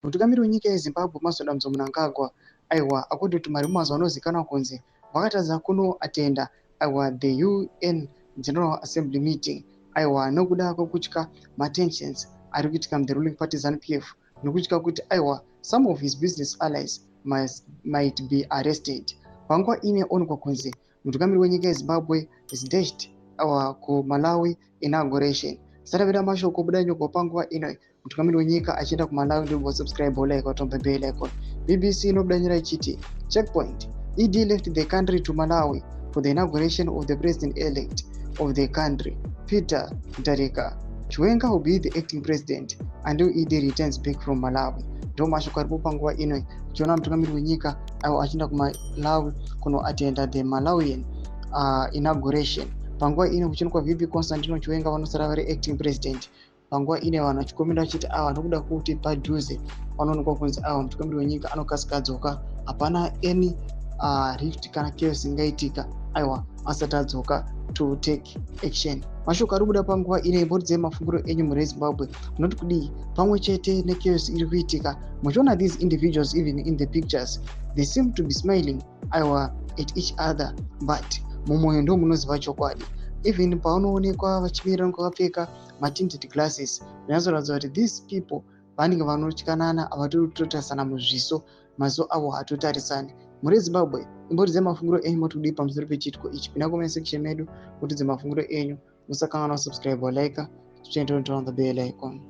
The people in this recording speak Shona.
Mutungamiri wenyika yeZimbabwe Masoda Mnangagwa aiwa akuti marimuzi anozikanwa kunzi vakatadza kuno atenda aiwa the UN General Assembly meeting aiwa nokuda kwekutya matensions ari kuitika the ruling party ZANU-PF nokutya kuti aiwa some of his business allies might be arrested. Panguva ine onekwa kunzi mutungamiri wenyika yeZimbabwe is dashed aiwa kuMalawi inauguration. Sarabira mashoko kubuda nyoko panguva ino mutungamiri wenyika achienda kuMalawi ndipo subscribe like watombe bell icon. BBC inobudanyira ichiti checkpoint ED left the country to Malawi for the inauguration of the president-elect of the country, Peter Mutharika. Chiwenga will be the acting president until ED returns back from Malawi. Ndo mashoko aripo panguva ino kuchiona mutungamiri wenyika achienda kuMalawi kuno attenda the Malawian inauguration. Panguva ino kuchionekwa VP Constantino Chiwenga vanosara vari acting president. Panguva ine vanhu vachikomenda vachiti ava ndokuda kuti padhuze vanoonekwa kunzi ava mutungamiri wenyika anokasika hapana any rift kana chaos ingaitika aiwa asati adzoka to take action. Mashoko ari kubuda panguva ine mbodzi mafunguro enyu muri Zimbabwe munoti kudii pamwe chete nechaos iri kuitika. Muchiona these individuals even in the pictures they seem to be smiling aiwa at each other but mumwoyo ndo munoziva chokwadi. Even paunoonekwa vachimirira kwakapfeka matinted glasses zvinoratidza kuti these people vanenge vanotyanana havatotarisana muzviso, maziso avo haatotarisani. Muri Zimbabwe imbodzi mafunguro enyu moti kudii pamusoro pechitiko ichi. Pinda comment section medu kuti mafunguro enyu. Musakanganwa subscribe or like, turn on the bell icon.